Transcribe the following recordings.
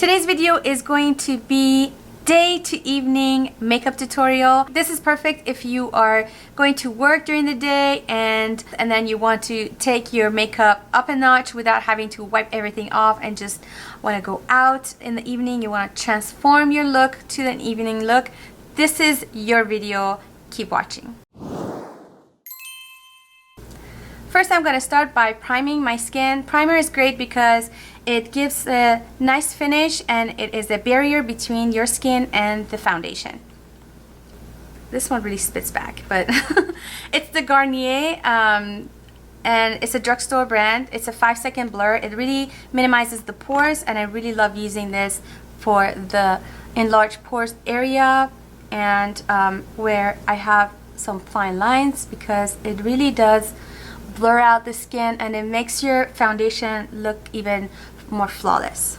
Today's video is going to be day to evening makeup tutorial. This is perfect if you are going to work during the day and then you want to take your makeup up a notch without having to wipe everything off and just want to go out in the evening. You want to transform your look to an evening look. This is your video. Keep watching. First, I'm going to start by priming my skin. Primer is great because it gives a nice finish and it is a barrier between your skin and the foundation. This one really spits back, but it's the Garnier and it's a drugstore brand. It's a 5-second blur. It really minimizes the pores and I really love using this for the enlarged pores area and where I have some fine lines, because it really does blur out the skin and it makes your foundation look even more flawless.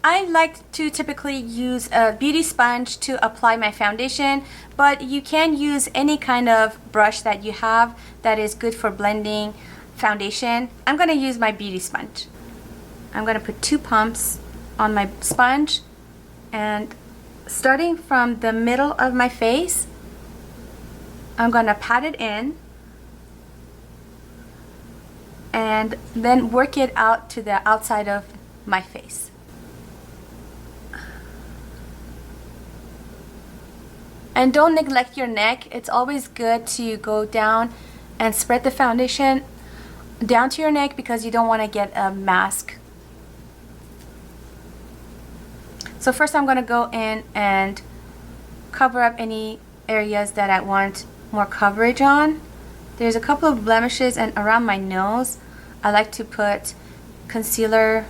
I like to typically use a beauty sponge to apply my foundation, but you can use any kind of brush that you have that is good for blending foundation. I'm going to use my beauty sponge. I'm going to put 2 pumps on my sponge and starting from the middle of my face, I'm going to pat it in and then work it out to the outside of my face. And don't neglect your neck. It's always good to go down and spread the foundation down to your neck because you don't want to get a mask. So first I'm going to go in and cover up any areas that I want more coverage on. There's a couple of blemishes and around my nose I like to put concealer.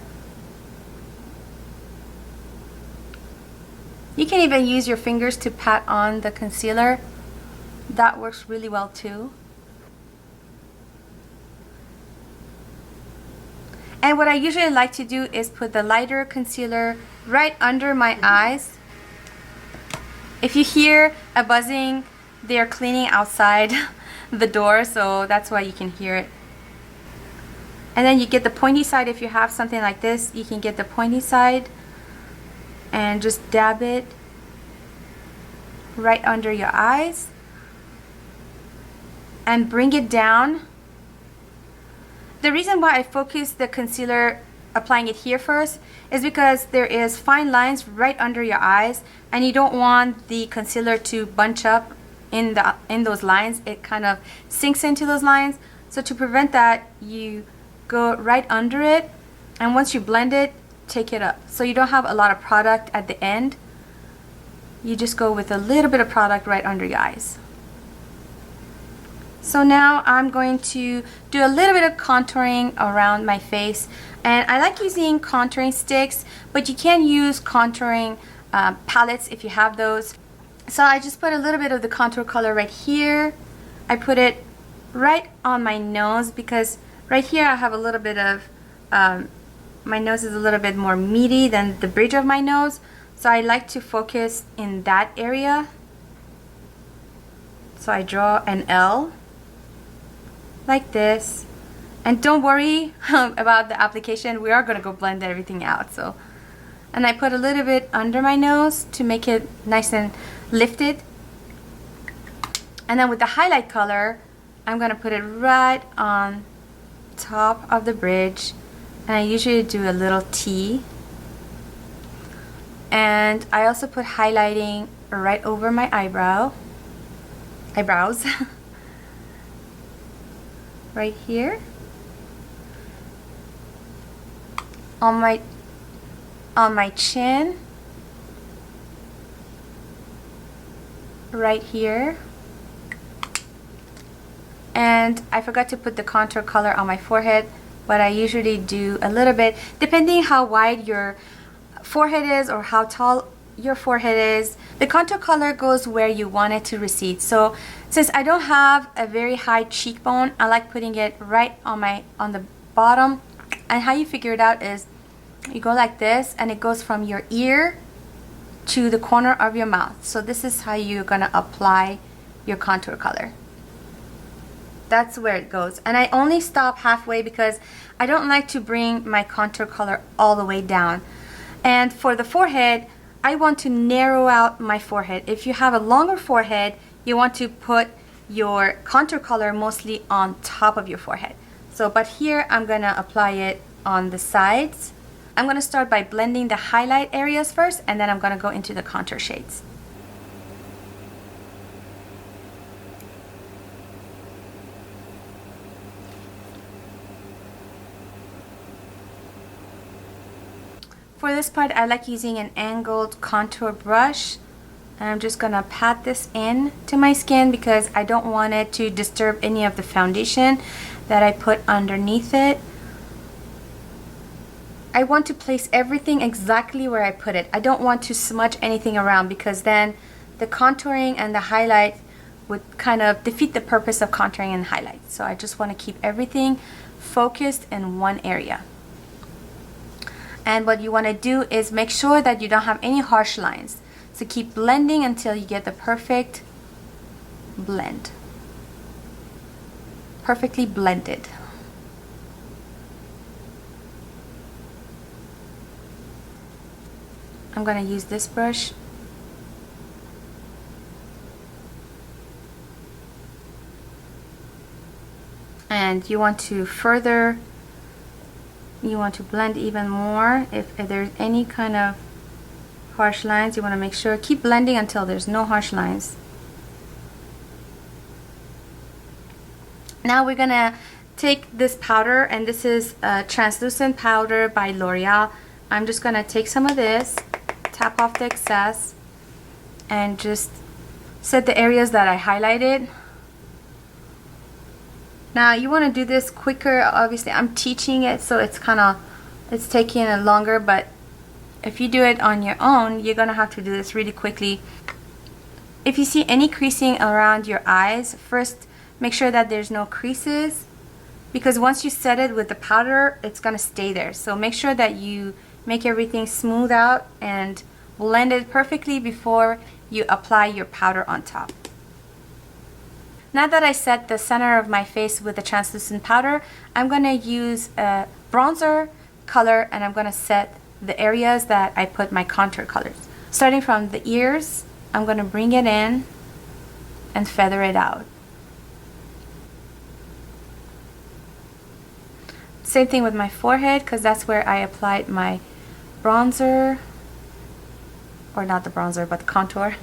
You can even use your fingers to pat on the concealer. That works really well too. And what I usually like to do is put the lighter concealer right under my eyes. If you hear a buzzing, they're cleaning outside the door, so that's why you can hear it. And then you get the pointy side. If you have something like this, you can get the pointy side and just dab it right under your eyes and bring it down. The reason why I focus the concealer applying it here first is because there is fine lines right under your eyes and you don't want the concealer to bunch up in those lines. It kind of sinks into those lines. So to prevent that, you go right under it and once you blend it, take it up. So you don't have a lot of product at the end. You just go with a little bit of product right under your eyes. So now I'm going to do a little bit of contouring around my face, and I like using contouring sticks, but you can use contouring palettes if you have those. So I just put a little bit of the contour color right here. I put it right on my nose because right here I have a little bit of, my nose is a little bit more meaty than the bridge of my nose. So I like to focus in that area. So I draw an L like this. And don't worry about the application. We are going to go blend everything out. So, and I put a little bit under my nose to make it nice and lifted. And then with the highlight color, I'm going to put it right on top of the bridge. And I usually do a little T. And I also put highlighting right over my eyebrows. Right here. On my chin. Right here. And I forgot to put the contour color on my forehead, but I usually do a little bit depending how wide your forehead is or how tall your forehead is. The contour color goes where you want it to recede. So since I don't have a very high cheekbone, I like putting it right on the bottom. And how you figure it out is you go like this and it goes from your ear to the corner of your mouth. So this is how you're gonna apply your contour color. That's where it goes. And I only stop halfway because I don't like to bring my contour color all the way down. And for the forehead, I want to narrow out my forehead. If you have a longer forehead, you want to put your contour color mostly on top of your forehead. So, but here I'm gonna apply it on the sides. I'm gonna start by blending the highlight areas first, and then I'm gonna go into the contour shades. For this part, I like using an angled contour brush. And I'm just gonna pat this in to my skin because I don't want it to disturb any of the foundation that I put underneath it. I want to place everything exactly where I put it. I don't want to smudge anything around because then the contouring and the highlight would kind of defeat the purpose of contouring and highlight. So I just want to keep everything focused in one area. And what you want to do is make sure that you don't have any harsh lines. So keep blending until you get the perfect blend. Perfectly blended. I'm going to use this brush. And you want to blend even more. If there's any kind of harsh lines, you want to make sure, keep blending until there's no harsh lines. Now we're gonna take this powder, and this is a translucent powder by L'Oreal. I'm just gonna take some of this, tap off the excess, and just set the areas that I highlighted. Now you want to do this quicker. Obviously I'm teaching it, so it's taking it longer, but if you do it on your own, you're gonna have to do this really quickly. If you see any creasing around your eyes, first make sure that there's no creases, because once you set it with the powder, it's gonna stay there. So make sure that you make everything smooth out and blend it perfectly before you apply your powder on top. Now that I set the center of my face with the translucent powder, I'm gonna use a bronzer color, and I'm gonna set the areas that I put my contour colors. Starting from the ears, I'm gonna bring it in and feather it out. Same thing with my forehead, because that's where I applied my bronzer, or not the bronzer, but the contour.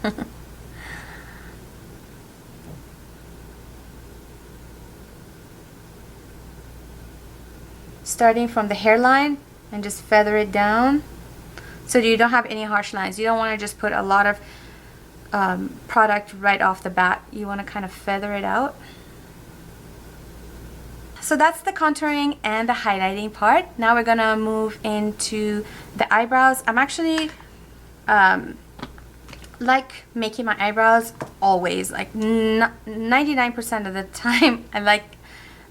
Starting from the hairline and just feather it down so you don't have any harsh lines. You don't want to just put a lot of product right off the bat. You want to kind of feather it out. So that's the contouring and the highlighting part. Now we're gonna move into the eyebrows. I'm actually like making my eyebrows always, like 99% of the time. I like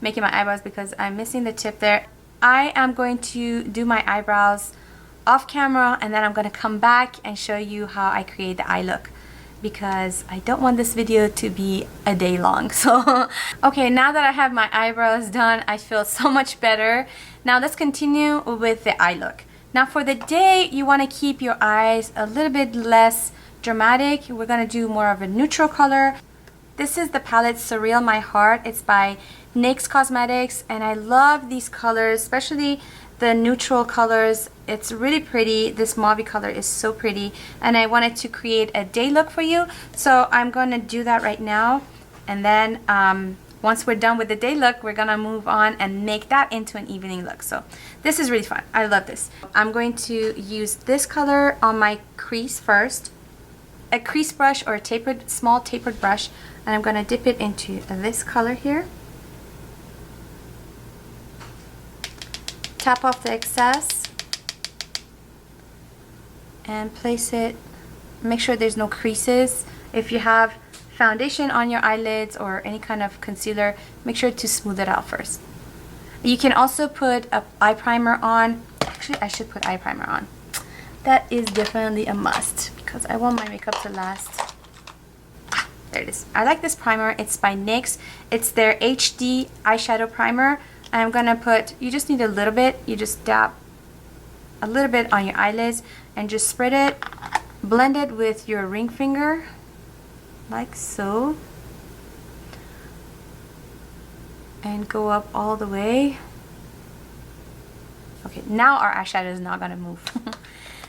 making my eyebrows because I'm missing the tip there. I am going to do my eyebrows off camera, and then I'm going to come back and show you how I create the eye look, because I don't want this video to be a day long. So okay, now that I have my eyebrows done, I feel so much better. Now let's continue with the eye look. Now for the day, you want to keep your eyes a little bit less dramatic. We're going to do more of a neutral color. This is the palette Surreal My Heart. It's by NYX Cosmetics, and I love these colors, especially the neutral colors. It's really pretty. This mauve color is so pretty, and I wanted to create a day look for you, so I'm going to do that right now. And then once we're done with the day look, we're gonna move on and make that into an evening look. So this is really fun. I love this. I'm going to use this color on my crease first, a crease brush or a small tapered brush, and I'm gonna dip it into this color here. Tap off the excess and place it. Make sure there's no creases. If you have foundation on your eyelids or any kind of concealer, make sure to smooth it out first. You can also put an eye primer on. Actually, I should put eye primer on. That is definitely a must because I want my makeup to last. There it is. I like this primer. It's by NYX. It's their HD eyeshadow primer. I'm gonna put, you just need a little bit. You just dab a little bit on your eyelids and just spread it. Blend it with your ring finger, like so. And go up all the way. Okay, now our eyeshadow is not gonna move.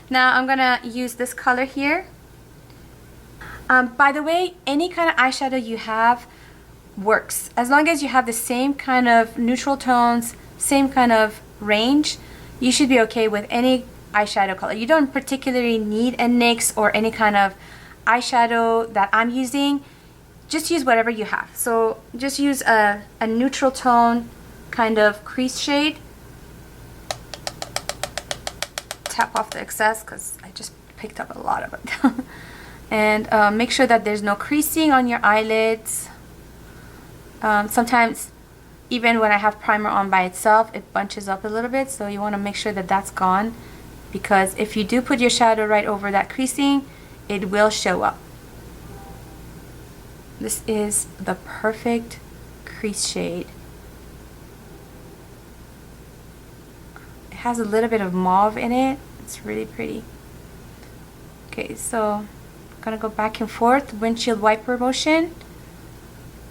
Now I'm gonna use this color here. By the way, any kind of eyeshadow you have works. As long as you have the same kind of neutral tones, same kind of range, you should be okay with any eyeshadow color. You don't particularly need a NYX or any kind of eyeshadow that I'm using. Just use whatever you have. So just use a neutral tone kind of crease shade. Tap off the excess because I just picked up a lot of it. And make sure that there's no creasing on your eyelids. Sometimes even when I have primer on by itself, it bunches up a little bit, so you want to make sure that that's gone, because if you do put your shadow right over that creasing, it will show up. This is the perfect crease shade. It has a little bit of mauve in it. It's really pretty. Okay, so I'm gonna go back and forth, windshield wiper motion,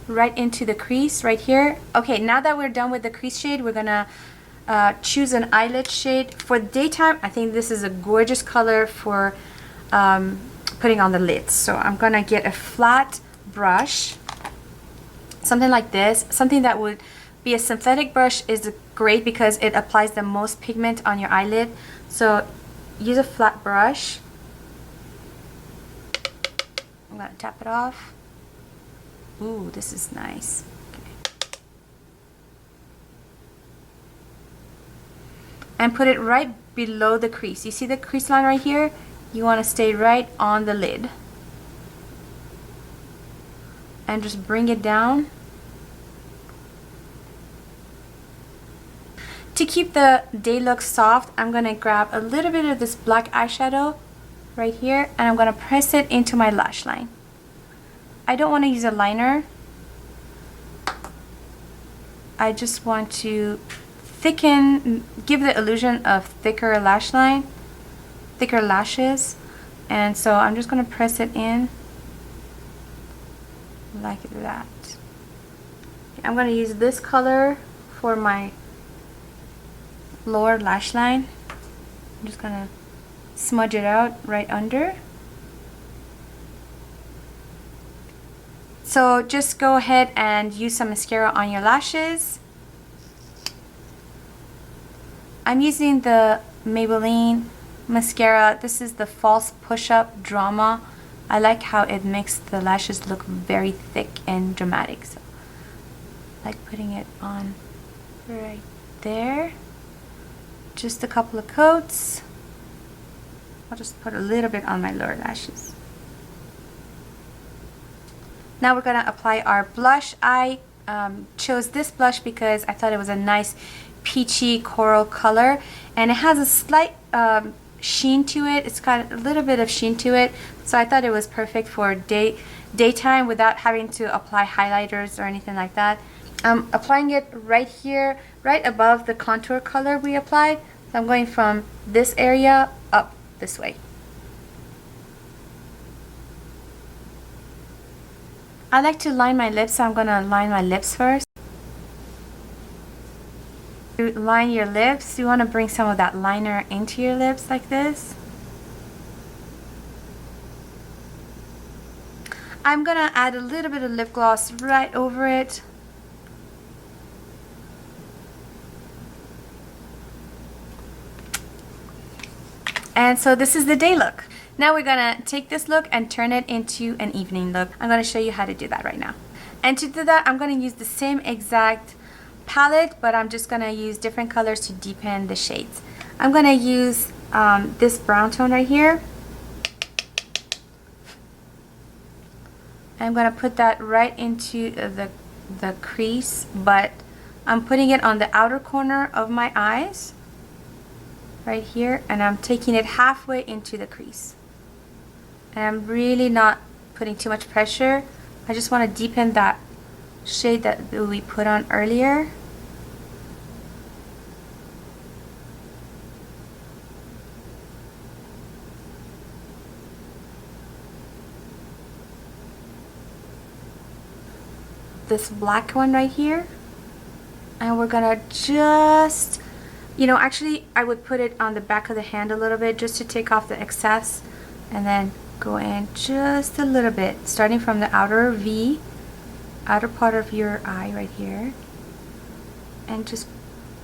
right into the crease right here. Okay, now that we're done with the crease shade, we're gonna choose an eyelid shade. For daytime, I think this is a gorgeous color for putting on the lids. So I'm gonna get a flat brush, something like this. Something that would be a synthetic brush is great because it applies the most pigment on your eyelid. So use a flat brush. I'm gonna tap it off. Ooh, this is nice. Okay. And put it right below the crease. You see the crease line right here? You want to stay right on the lid. And just bring it down. To keep the day look soft, I'm going to grab a little bit of this black eyeshadow right here, and I'm going to press it into my lash line. I don't want to use a liner. I just want to thicken, give the illusion of thicker lash line, thicker lashes. And so I'm just going to press it in like that. I'm going to use this color for my lower lash line. I'm just going to smudge it out right under. So just go ahead and use some mascara on your lashes. I'm using the Maybelline mascara. This is the False Push-Up Drama. I like how it makes the lashes look very thick and dramatic. So I like putting it on right there. Just a couple of coats. I'll just put a little bit on my lower lashes. Now we're going to apply our blush. I chose this blush because I thought it was a nice peachy coral color, and it has a slight sheen to it. It's got a little bit of sheen to it, so I thought it was perfect for daytime without having to apply highlighters or anything like that. I'm applying it right here, right above the contour color we applied. So I'm going from this area up this way. I like to line my lips, so I'm going to line my lips first. To line your lips, you want to bring some of that liner into your lips like this. I'm going to add a little bit of lip gloss right over it. And so this is the day look. Now we're gonna take this look and turn it into an evening look. I'm gonna show you how to do that right now. And to do that, I'm gonna use the same exact palette, but I'm just gonna use different colors to deepen the shades. I'm gonna use this brown tone right here. I'm gonna put that right into the crease, but I'm putting it on the outer corner of my eyes, right here, and I'm taking it halfway into the crease. And I'm really not putting too much pressure. I just want to deepen that shade that we put on earlier. This black one right here, and we're gonna just, you know, actually I would put it on the back of the hand a little bit just to take off the excess, and then go in just a little bit, starting from the outer V, outer part of your eye right here, and just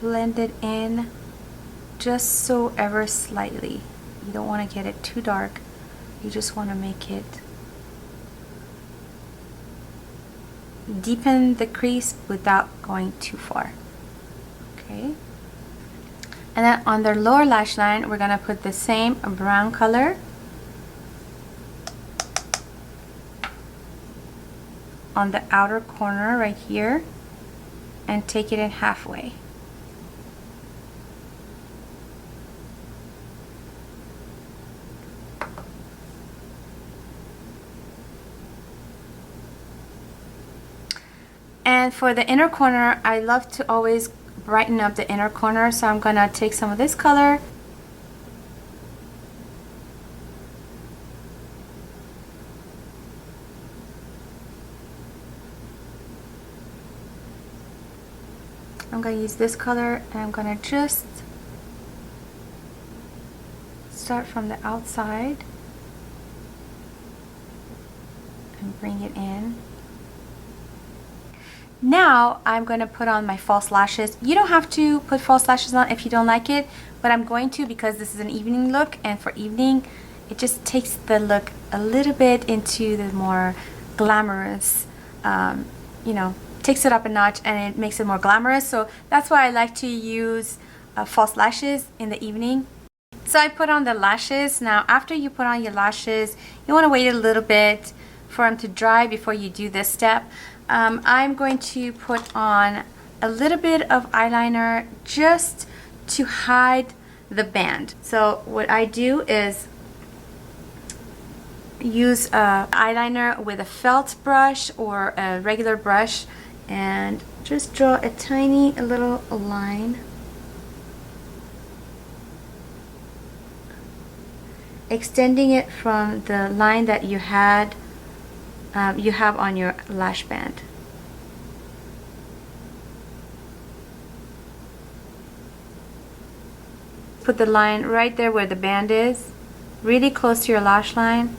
blend it in just so ever slightly. You don't want to get it too dark, you just want to make it deepen the crease without going too far. Okay, and then on the lower lash line we're gonna put the same brown color on the outer corner right here and take it in halfway. And for the inner corner, I love to always brighten up the inner corner, so I'm gonna take some of this color I'm gonna use this color, and I'm gonna just start from the outside and bring it in. Now I'm going to put on my false lashes. You don't have to put false lashes on if you don't like it, but I'm going to because this is an evening look, and for evening it just takes the look a little bit into the more glamorous, you know, takes it up a notch and it makes it more glamorous. So that's why I like to use false lashes in the evening. So I put on the lashes. Now after you put on your lashes, you want to wait a little bit for them to dry before you do this step. I'm going to put on a little bit of eyeliner just to hide the band. So what I do is use eyeliner with a felt brush or a regular brush and just draw a tiny little line, extending it from the line that you have on your lash band. Put the line right there where the band is, really close to your lash line,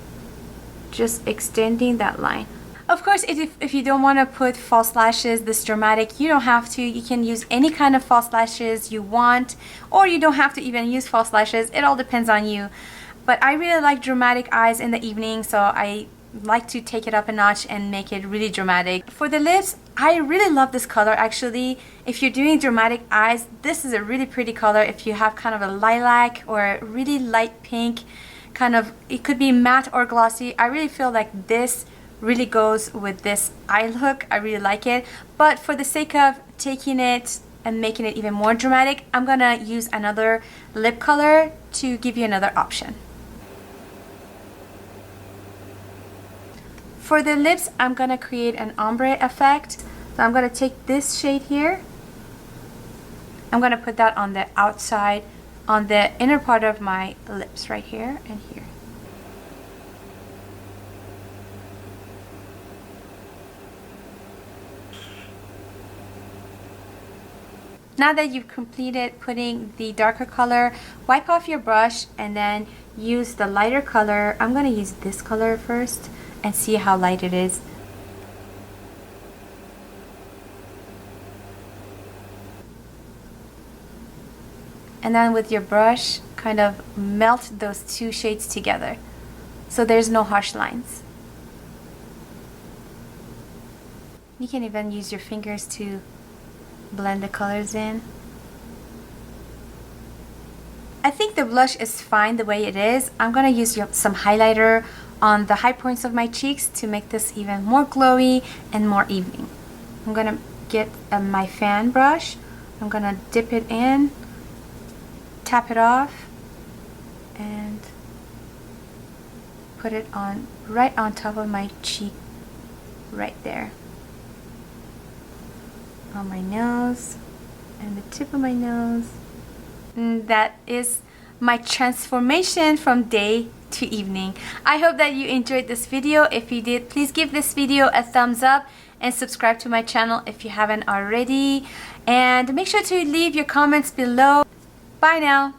just extending that line. Of course, if you don't want to put false lashes this dramatic, you don't have to. You can use any kind of false lashes you want, or you don't have to even use false lashes. It all depends on you. But I really like dramatic eyes in the evening, so I like to take it up a notch and make it really dramatic. For the lips, I really love this color actually. If you're doing dramatic eyes, this is a really pretty color. If you have kind of a lilac or a really light pink, kind of, it could be matte or glossy. I really feel like this really goes with this eye look. I really like it. But for the sake of taking it and making it even more dramatic, I'm gonna use another lip color to give you another option. For the lips, I'm gonna create an ombre effect. So I'm gonna take this shade here. I'm gonna put that on the outside, on the inner part of my lips right here and here. Now that you've completed putting the darker color, wipe off your brush and then use the lighter color. I'm gonna use this color first and see how light it is. And then with your brush, kind of melt those two shades together so there's no harsh lines. You can even use your fingers to blend the colors in. I think the blush is fine the way it is. I'm gonna use some highlighter on the high points of my cheeks to make this even more glowy and more evening. I'm gonna get my fan brush. I'm gonna dip it in, tap it off, and put it on right on top of my cheek right there on my nose and the tip of my nose. And that is my transformation from day to evening. I hope that you enjoyed this video. If you did, please give this video a thumbs up and subscribe to my channel if you haven't already. And make sure to leave your comments below. Bye now.